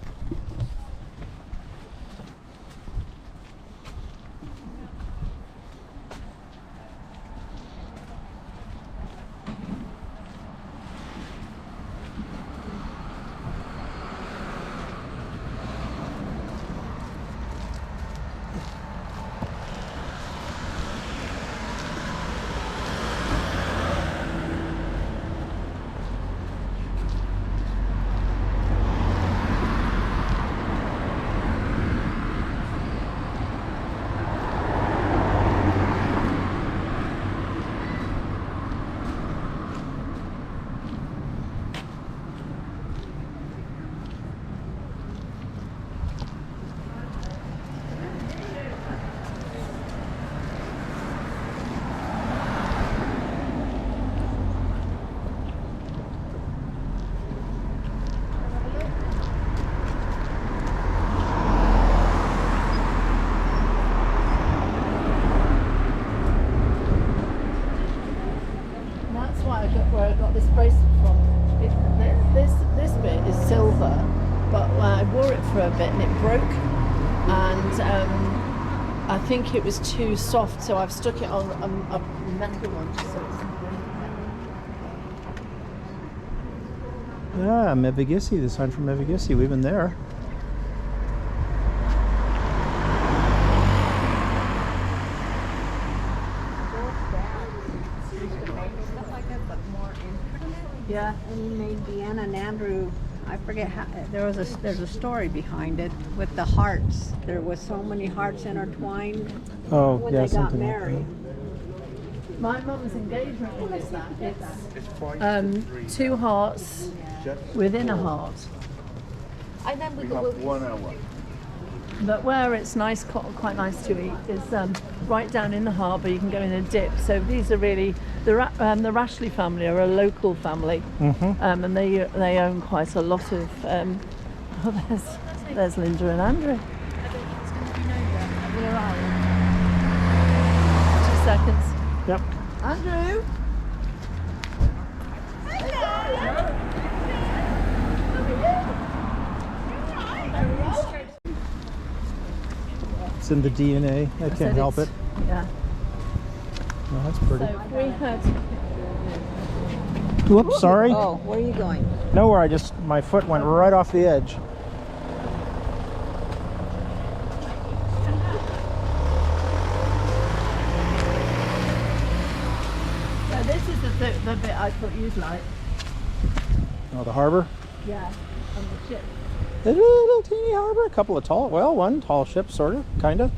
Speaker 2: Where I got this bracelet from. This bit is silver, but I wore it for a bit and it broke, and I think it was too soft, so I've stuck it on a metal one. So
Speaker 1: Yeah, Mevagissey, the sign from Mevagissey. We've been there.
Speaker 2: yeah,
Speaker 5: And he made Deanna and Andrew, I forget how, there's a story behind it with the hearts. There was so many hearts intertwined
Speaker 1: Oh,
Speaker 5: when
Speaker 1: yeah,
Speaker 5: they got
Speaker 1: something like
Speaker 5: married.
Speaker 2: my mum's engagement ring is that.
Speaker 6: It's fine.
Speaker 2: It's two hearts within a heart.
Speaker 4: And then
Speaker 6: We have 1 hour.
Speaker 2: But where it's nice, quite nice to eat, is right down in the harbour. You can go in a dip. So these are really the Rashley family are a local family, and they own quite a lot of. Oh, there's Linda and Andrew. Where are you? 2 seconds.
Speaker 1: Yep.
Speaker 2: Andrew.
Speaker 1: It's in the DNA. I can't help it.
Speaker 2: Yeah.
Speaker 1: No, that's pretty.
Speaker 2: So we had.
Speaker 1: Whoops, sorry.
Speaker 5: Oh, where are you going?
Speaker 1: Nowhere. My foot went right off the edge.
Speaker 2: So this is the bit I thought you'd like.
Speaker 1: Oh, the harbor.
Speaker 2: Yeah, on the ship.
Speaker 1: A little teeny harbor. A couple of one tall ship, sort of, kind of.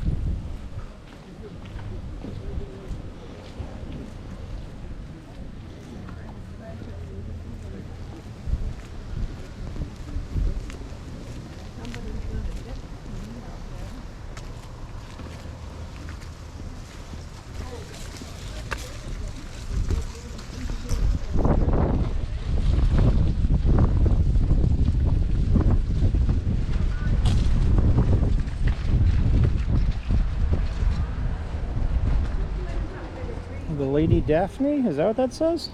Speaker 1: Lady Daphne? Is that what that says?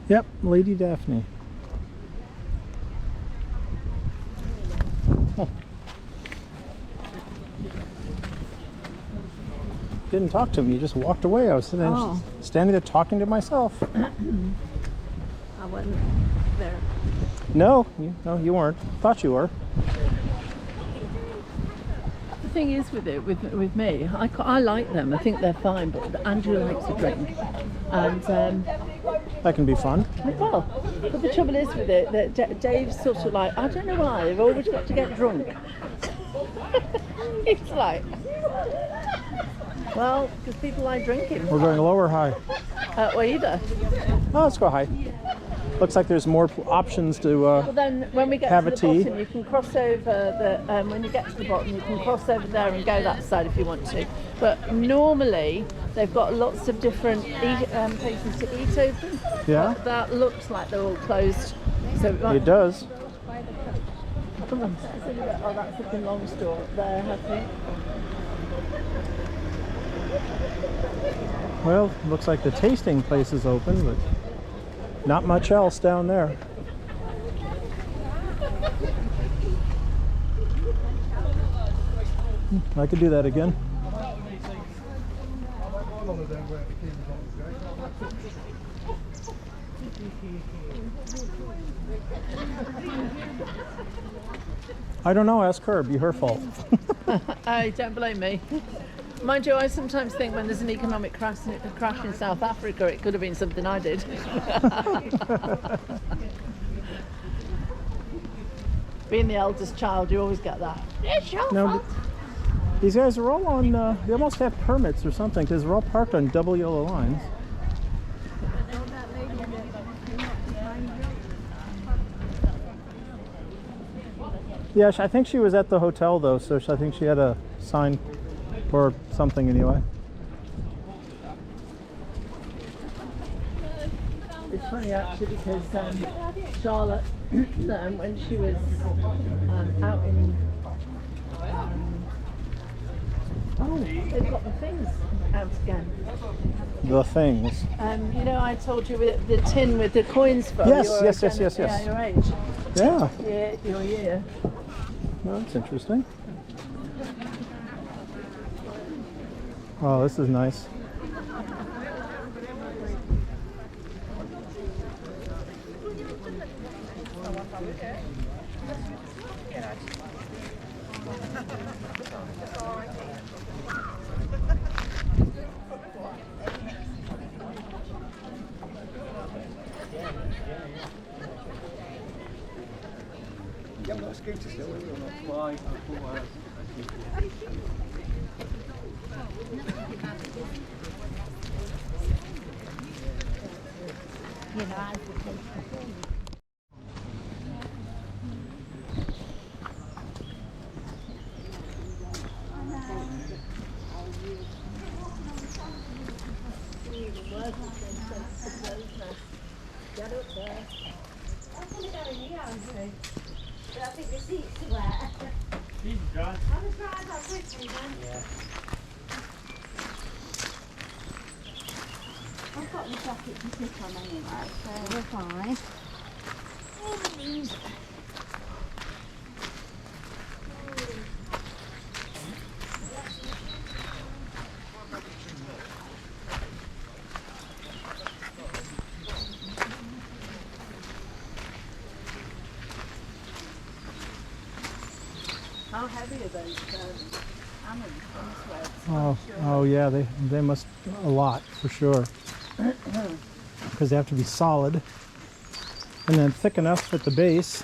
Speaker 1: Yep, Lady Daphne. Huh. Didn't talk to me, you just walked away. I was standing there talking to myself.
Speaker 2: I wasn't there.
Speaker 1: No, you weren't. Thought you were.
Speaker 2: The thing is with me, I like them. I think they're fine, but Andrew likes to drink, and
Speaker 1: That can be fun.
Speaker 2: well, but the trouble is with it that Dave's sort of like, I don't know why they've always got to get drunk. It's like, well, because people like drinking.
Speaker 1: We're going low or high?
Speaker 2: Or either.
Speaker 1: Oh, let's go high. Looks like there's more options to.
Speaker 2: Well, then when we get
Speaker 1: Have
Speaker 2: to
Speaker 1: a
Speaker 2: the
Speaker 1: tea.
Speaker 2: bottom, you can cross over the. When you get to the bottom, you can cross over there and go that side if you want to. But normally they've got lots of different places to eat open.
Speaker 1: Yeah?
Speaker 2: But that looks like they're all closed. So
Speaker 1: It does.
Speaker 2: Come on. Oh, that's the long store up there, I think.
Speaker 1: Well, looks like the tasting place is open, but not much else down there. I could do that again. I don't know, ask her, be her fault.
Speaker 2: I don't blame me. Mind you, I sometimes think when there's an economic crash in South Africa, it could have been something I did. Being the eldest child, you always get that. It's your
Speaker 1: No,
Speaker 2: fault.
Speaker 1: but these guys are all on, they almost have permits or something, because they're all parked on double yellow lines. Yeah, I think she was at the hotel though, so I think she had a sign or something anyway.
Speaker 2: It's funny actually because Charlotte, when she was out in, oh, they've got the things out again.
Speaker 1: The things.
Speaker 2: You know, I told you with the tin with the coins for
Speaker 1: Yes,
Speaker 2: your
Speaker 1: yes, yes, yes,
Speaker 2: yeah,
Speaker 1: yes.
Speaker 2: your age.
Speaker 1: Yeah,
Speaker 2: Yeah, your year.
Speaker 1: well, that's interesting. Oh, this is nice.
Speaker 6: You haven't got a scooter still, have you? Or not? Why? I thought I had.
Speaker 4: I think the seats are wet. I'm surprised how quickly then. I've got the jacket to sit on anyway, so we're fine. Oh, these.
Speaker 2: How heavy are those almonds on sleds?
Speaker 1: Oh yeah, they must a lot for sure. Because they have to be solid and then thick enough at the base.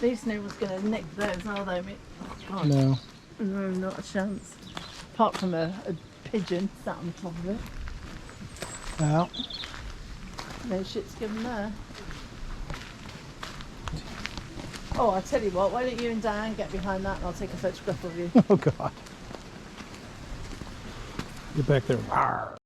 Speaker 2: These no one's going to nick those, are they? Oh, God.
Speaker 1: No.
Speaker 2: No, not a chance. Apart from a pigeon sat on top of it.
Speaker 1: Well,
Speaker 2: No shit's given there. Oh, I tell you what, why don't you and Diane get behind that and I'll take a photograph of you.
Speaker 1: oh God. Get back there. Rawr.